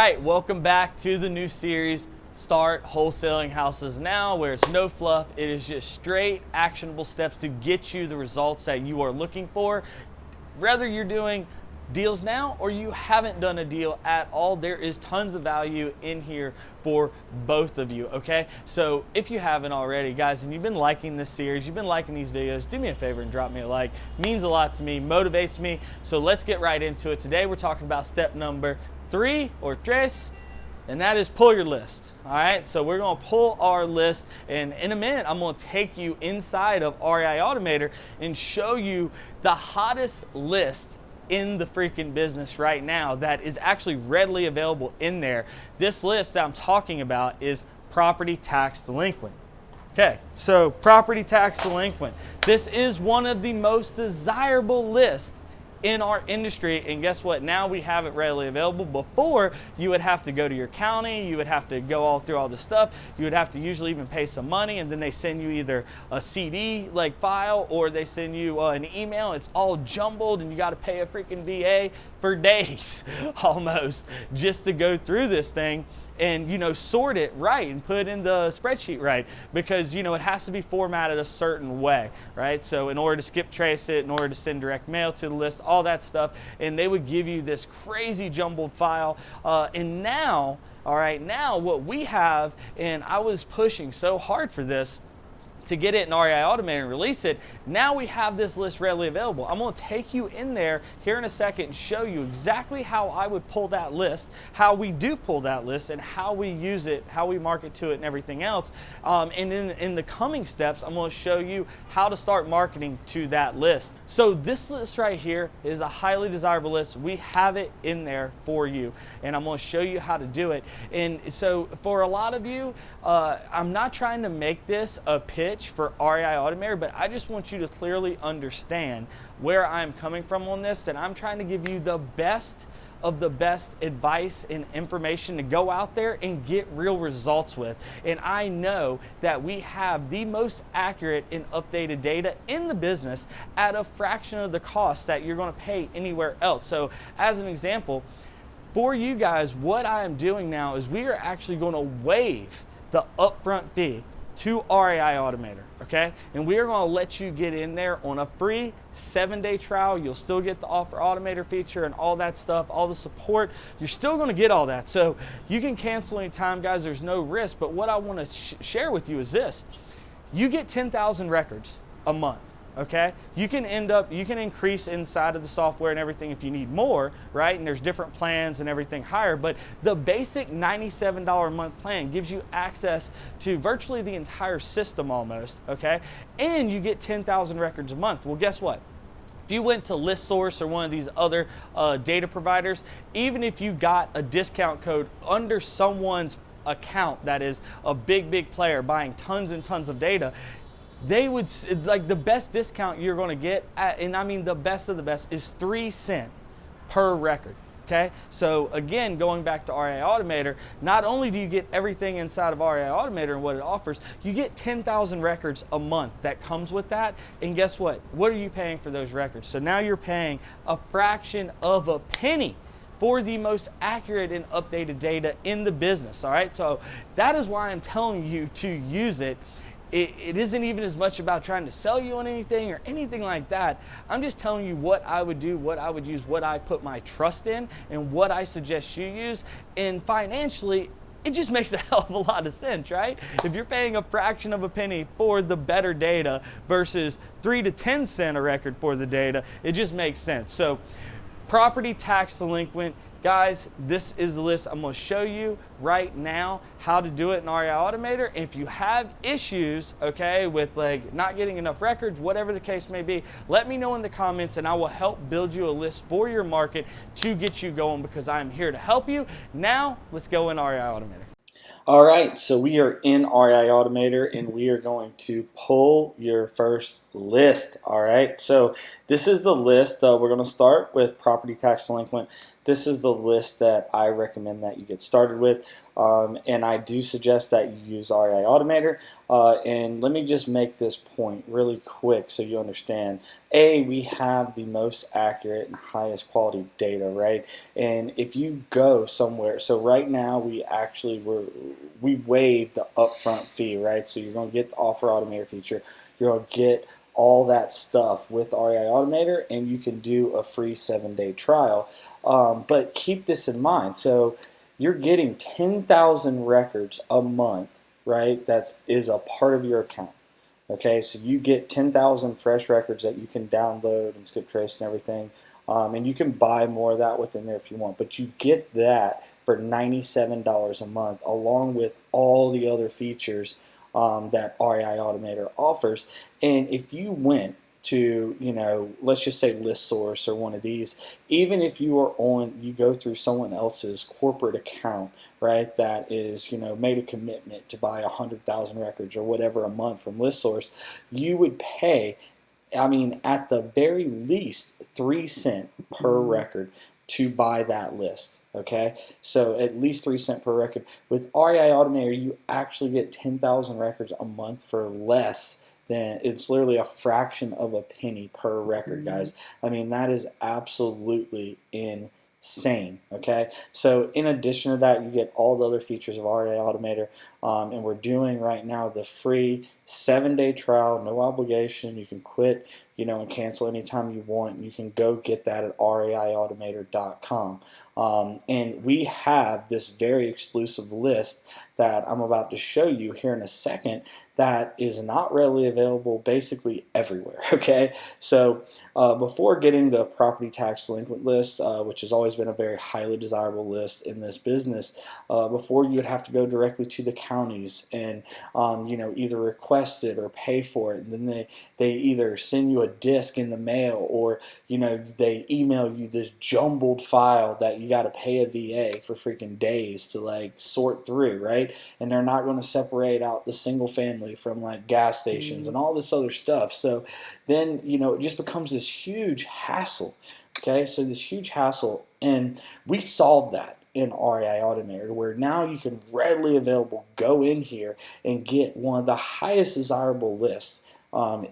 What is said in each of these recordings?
right, welcome back to the new series, Start Wholesaling Houses Now, where it's no fluff. It is just straight actionable steps to get you the results that you are looking for. Whether you're doing deals now or you haven't done a deal at all, there is tons of value in here for both of you, okay? So if you haven't already, guys, and you've been liking this series, you've been liking these videos, do me a favor and drop me a like. Means a lot to me, motivates me. So let's get right into it. Today we're talking about step number 3 or tres, and that is pull your list. All right, so we're gonna pull our list, and in a minute I'm gonna take you inside of REI Automator and show you the hottest list in the freaking business right now that is actually readily available in there. This list that I'm talking about is property tax delinquent. Okay, so property tax delinquent. This is one of the most desirable lists in our industry, and guess what? Now we have it readily available. Before, you would have to go to your county, you would have to go all through all this stuff, you would have to usually even pay some money, and then they send you either a CD like file or they send you an email. It's all jumbled and you got to pay a freaking VA for days almost just to go through this thing and, you know, sort it right and put it in the spreadsheet right, because, you know, it has to be formatted a certain way, right? So in order to skip trace it, in order to send direct mail to the list, all that stuff, and they would give you this crazy jumbled file. And now, all right, now what we have, and I was pushing so hard for this to get it in REI Automator and release it, now we have this list readily available. I'm gonna take you in there here in a second and show you exactly how I would pull that list, how we do pull that list, and how we use it, how we market to it and everything else. And in the coming steps, I'm gonna show you how to start marketing to that list. So this list right here is a highly desirable list. We have it in there for you, and I'm gonna show you how to do it. And so for a lot of you, I'm not trying to make this a pitch for REI Automator, but I just want you to clearly understand where I'm coming from on this, and I'm trying to give you the best of the best advice and information to go out there and get real results with. And I know that we have the most accurate and updated data in the business at a fraction of the cost that you're going to pay anywhere else. So as an example, for you guys, what I am doing now is we are actually going to waive the upfront fee to REI Automator, okay? And we are gonna let you get in there on a free 7-day trial. You'll still get the Offer Automator feature and all that stuff, all the support. You're still gonna get all that. So you can cancel anytime, guys, there's no risk. But what I wanna share with you is this. You get 10,000 records a month. Okay, you can increase inside of the software and everything if you need more, right? And there's different plans and everything higher, but the basic $97 a month plan gives you access to virtually the entire system almost, okay? And you get 10,000 records a month. Well, guess what? If you went to ListSource or one of these other data providers, even if you got a discount code under someone's account that is a big player buying tons and tons of data, they would, like, the best discount you're going to get, and I mean the best of the best, is 3 cents per record. Okay, so again, going back to REI Automator, not only do you get everything inside of REI Automator and what it offers, you get 10,000 records a month that comes with that. And guess what? What are you paying for those records? So now you're paying a fraction of a penny for the most accurate and updated data in the business. All right, so that is why I'm telling you to use it. It isn't even as much about trying to sell you on anything or anything like that. I'm just telling you what I would do, what I would use, what I put my trust in, and what I suggest you use. And financially, it just makes a hell of a lot of sense, right? If you're paying a fraction of a penny for the better data versus 3 to 10 cents a record for the data, it just makes sense. So property tax delinquent, guys, this is the list. I'm going to show you right now how to do it in REI Automator. And if you have issues, okay, with like not getting enough records, whatever the case may be, let me know in the comments and I will help build you a list for your market to get you going, because I'm here to help you. Now, let's go in REI Automator. All right, so we are in REI Automator and we are going to pull your first list. All right, so this is the list. We're going to start with property tax delinquent. this is the list that I recommend that you get started with. And I do suggest that you use REI Automator. And let me just make this point really quick so you understand. We have the most accurate and highest quality data, right? And if you go somewhere, so right now we waive the upfront fee, right? So you're going to get the offer automator feature. You're going to get all that stuff with REI Automator, and you can do a free 7-day trial. But keep this in mind. So you're getting 10,000 records a month, right? That is a part of your account. Okay, so you get 10,000 fresh records that you can download and skip trace and everything. And you can buy more of that within there if you want. But you get that for $97 a month, along with all the other features that REI Automator offers. And if you went to, let's just say ListSource or one of these, even if you go through someone else's corporate account, right, that is, made a commitment to buy 100,000 records or whatever a month from ListSource, you would pay, at the very least, 3 cents per record to buy that list. Okay, so at least 3 cents per record. With REI Automator, you actually get 10,000 records a month for less than, it's literally a fraction of a penny per record, guys. That is absolutely insane. Okay, so in addition to that, you get all the other features of REI Automator, and we're doing right now the free 7-day trial, no obligation. You can quit, and cancel anytime you want. You can go get that at reiautomator.com. And we have this very exclusive list that I'm about to show you here in a second that is not readily available basically everywhere. Okay, so before getting the property tax delinquent list, which has always been a very highly desirable list in this business, before you would have to go directly to the counties and either request it or pay for it, and then they either send you a disc in the mail, or they email you this jumbled file that you got to pay a VA for freaking days to sort through, right? And they're not going to separate out the single family from gas stations and all this other stuff. So then it just becomes this huge hassle. Okay, so this huge hassle, and we solve that in REI Automator, where now you can readily available go in here and get one of the highest desirable lists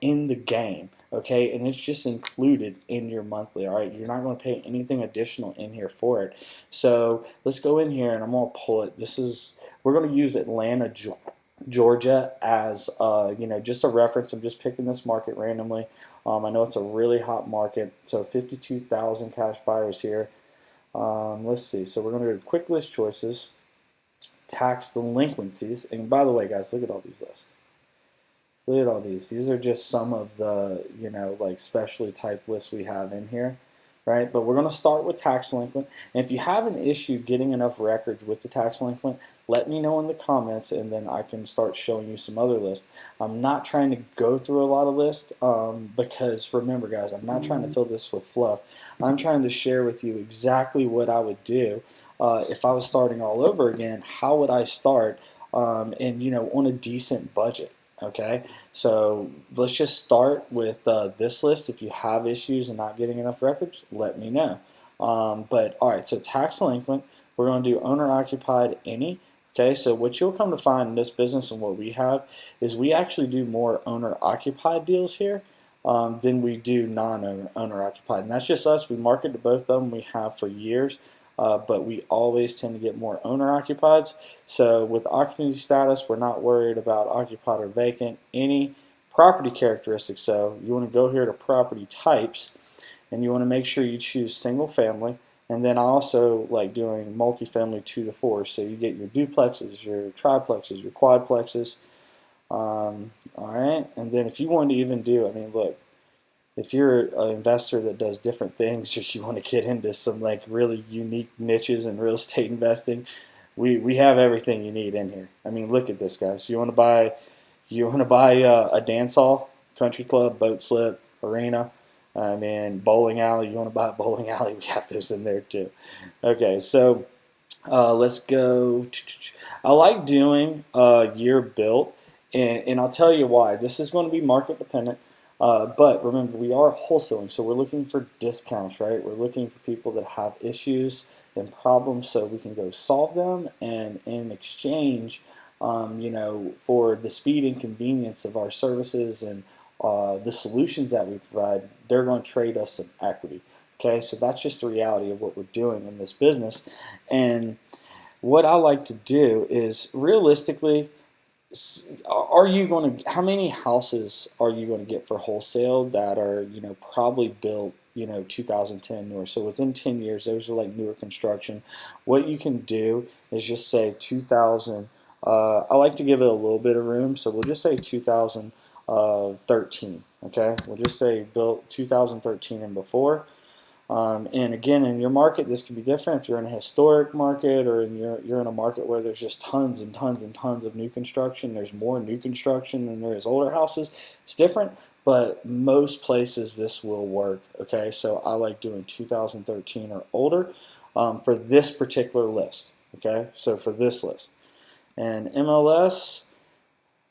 in the game. Okay, and it's just included in your monthly. All right, you're not going to pay anything additional in here for it. So let's go in here, and I'm going to pull it. We're going to use Atlanta, Georgia as just a reference. I'm just picking this market randomly. I know it's a really hot market. So 52,000 cash buyers here. Let's see. So we're going to do quick list choices, tax delinquencies, and by the way, guys, look at all these lists. Look at all these. These are just some of the specialty type lists we have in here. Right? But we're going to start with tax delinquent. And if you have an issue getting enough records with the tax delinquent, let me know in the comments, and then I can start showing you some other lists. I'm not trying to go through a lot of lists because remember, guys, I'm not trying to fill this with fluff. I'm trying to share with you exactly what I would do if I was starting all over again. How would I start and on a decent budget? Okay, so let's just start with this list. If you have issues and not getting enough records, let me know. But all right, so tax delinquent, we're going to do owner occupied any. Okay, so what you'll come to find in this business and what we have is we actually do more owner occupied deals here than we do non-owner occupied, and that's just us. We market to both of them. We have for years. But we always tend to get more owner-occupieds. So with occupancy status, we're not worried about occupied or vacant. Any property characteristics, so you want to go here to property types, and you want to make sure you choose single family. And then I also like doing multifamily 2 to 4. So you get your duplexes, your triplexes, your quadplexes. All right, and then if you want to even do, look, if you're an investor that does different things, or you want to get into some really unique niches in real estate investing, we have everything you need in here. Look at this, guys. You want to buy a dance hall, country club, boat slip, arena, bowling alley. You want to buy a bowling alley? We have those in there too. Okay, so let's go. I like doing year built, and I'll tell you why. This is going to be market dependent. But remember, we are wholesaling, so we're looking for discounts, right? We're looking for people that have issues and problems so we can go solve them, and in exchange, for the speed and convenience of our services and the solutions that we provide, they're going to trade us some equity. Okay, so that's just the reality of what we're doing in this business. And what I like to do is realistically, are you going to, how many houses are you going to get for wholesale that are, probably built, 2010 newer? So within 10 years, those are like newer construction. What you can do is just say 2000. I like to give it a little bit of room, so we'll just say 2013. Okay, we'll just say built 2013 and before. And again, in your market, this can be different. If you're in a historic market, or you're in a market where there's just tons and tons and tons of new construction, there's more new construction than there is older houses. It's different, but most places this will work. Okay, so I like doing 2013 or older for this particular list. Okay, so for this list, and MLS,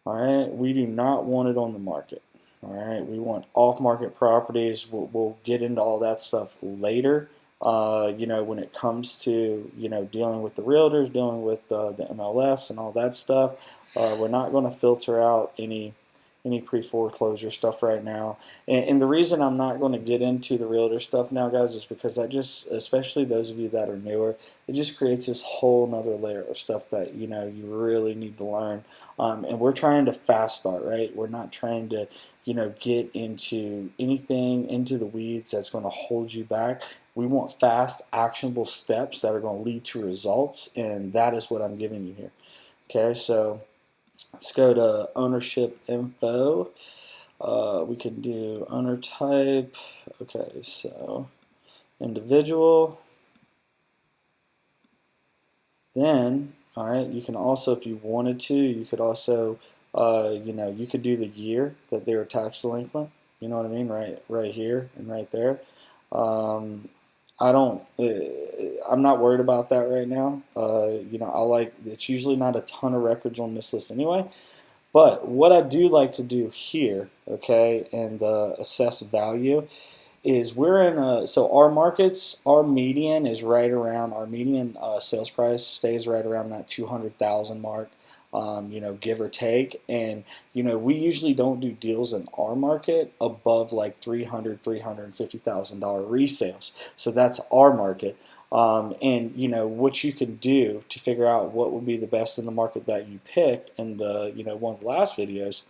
all right, we do not want it on the market. All right, we want off-market properties. We'll get into all that stuff later. When it comes to dealing with the realtors, dealing with the MLS and all that stuff, we're not going to filter out any pre-foreclosure stuff right now. And the reason I'm not going to get into the realtor stuff now, guys, is because that just, especially those of you that are newer, it just creates this whole nother layer of stuff that you really need to learn. And we're trying to fast start, right? We're not trying to get into anything into the weeds that's going to hold you back. We want fast, actionable steps that are going to lead to results, and that is what I'm giving you here. Okay, so let's go to ownership info. We can do owner type. Okay, so individual. Then, all right, you can also, if you wanted to, you could also, you could do the year that they were tax delinquent. You know what I mean? Right here and right there. I don't. I'm not worried about that right now. I like. It's usually not a ton of records on this list anyway. But what I do like to do here, okay, and assess value, is we're in a, so our markets, our median is right around, our median sales price stays right around that 200,000 mark, give or take. And we usually don't do deals in our market above like $350,000 resales. So that's our market. And what you can do to figure out what would be the best in the market that you picked in the one of the last videos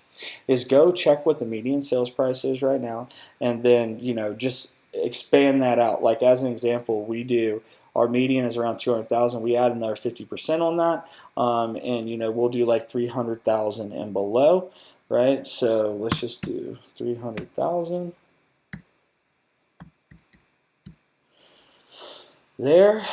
is go check what the median sales price is right now, and then just expand that out. Like as an example, we do our median is around 200,000. We add another 50% on that, and we'll do like 300,000 and below, right? So let's just do 300,000 there.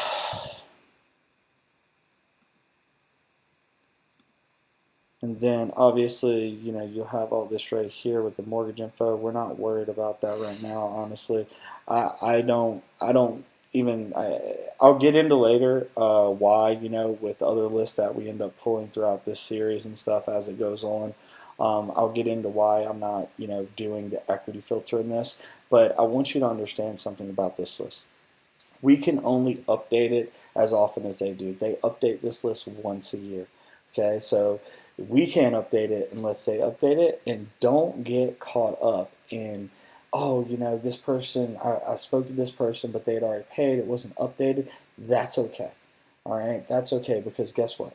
And then obviously, you'll have all this right here with the mortgage info. We're not worried about that right now, honestly. I don't even, I'll get into later why, with other lists that we end up pulling throughout this series and stuff as it goes on. I'll get into why I'm not, doing the equity filter in this. But I want you to understand something about this list. We can only update it as often as they do. They update this list once a year. Okay, so we can't update it unless they update it. And don't get caught up in, oh, this person, I spoke to this person, but they had already paid, it wasn't updated. That's okay. All right, that's okay, because guess what?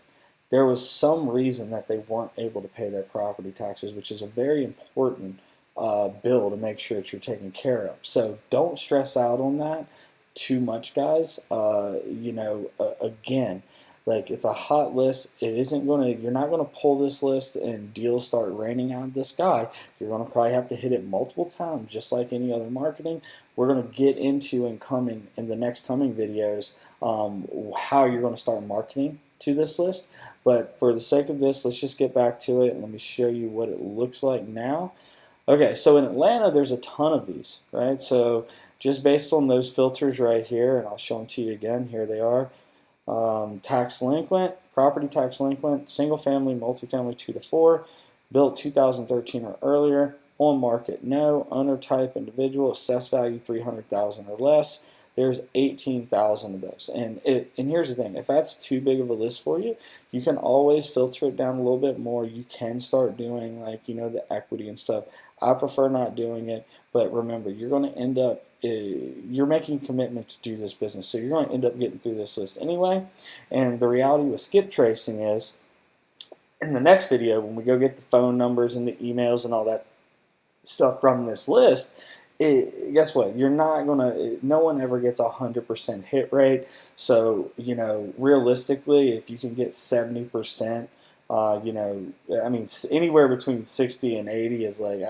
There was some reason that they weren't able to pay their property taxes, which is a very important bill to make sure that you're taken care of. So don't stress out on that too much, guys. Again, like, it's a hot list. It isn't gonna. You're not gonna pull this list and deals start raining out of the sky. You're gonna probably have to hit it multiple times, just like any other marketing. We're gonna get into in the next coming videos how you're gonna start marketing to this list. But for the sake of this, let's just get back to it and let me show you what it looks like now. Okay, so in Atlanta, there's a ton of these, right? So just based on those filters right here, and I'll show them to you again. Here they are. Tax delinquent, property tax delinquent, single family, multifamily 2 to 4, built 2013 or earlier. On market, no. Owner type, individual. Assessed value, 300,000 or less. There's 18,000 of those. And here's the thing, if that's too big of a list for you, you can always filter it down a little bit more. You can start doing, like, the equity and stuff. I prefer not doing it, but remember, you're going to end up, you're making a commitment to do this business, so you're going to end up getting through this list anyway. And the reality with skip tracing is, in the next video, when we go get the phone numbers and the emails and all that stuff from this list, guess what? You're not gonna. No one ever gets 100% hit rate. So realistically, if you can get 70%, I mean, anywhere between 60 and 80 is like,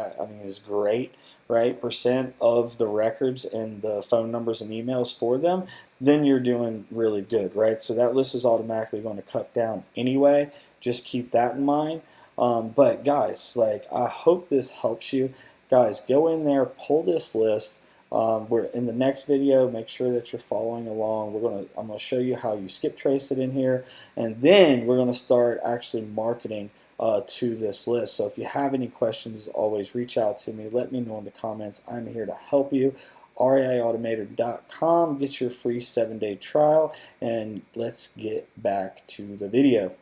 is great, right? Percent of the records and the phone numbers and emails for them, then you're doing really good, right? So that list is automatically going to cut down anyway. Just keep that in mind. But guys, I hope this helps you. Guys, go in there, pull this list. We're in the next video. Make sure that you're following along. I'm gonna show you how you skip trace it in here, and then we're gonna start actually marketing to this list. So if you have any questions, always reach out to me. Let me know in the comments. I'm here to help you. REIAutomator.com. Get your free 7-day trial, and let's get back to the video.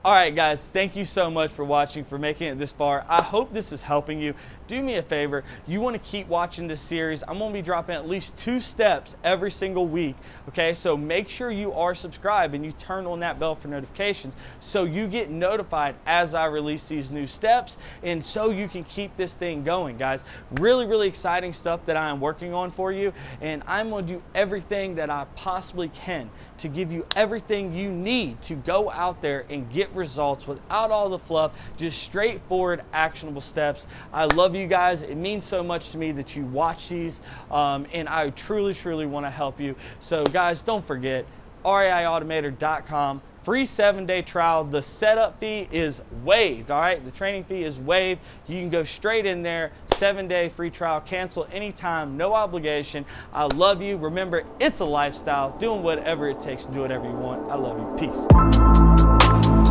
All right, guys, thank you so much for watching, for making it this far. I hope this is helping you. Do me a favor, you want to keep watching this series. I'm going to be dropping at least 2 steps every single week, okay? So make sure you are subscribed and you turn on that bell for notifications so you get notified as I release these new steps, and so you can keep this thing going, guys. Really, really exciting stuff that I am working on for you, and I'm going to do everything that I possibly can to give you everything you need to go out there and get results without all the fluff, just straightforward, actionable steps. I love you guys. It means so much to me that you watch these, and I truly, truly want to help you. So guys, don't forget, REIAutomator.com, free 7-day trial. The setup fee is waived, all right? The training fee is waived. You can go straight in there, 7-day free trial, cancel anytime, no obligation. I love you. Remember, it's a lifestyle, doing whatever it takes to do whatever you want. I love you. Peace.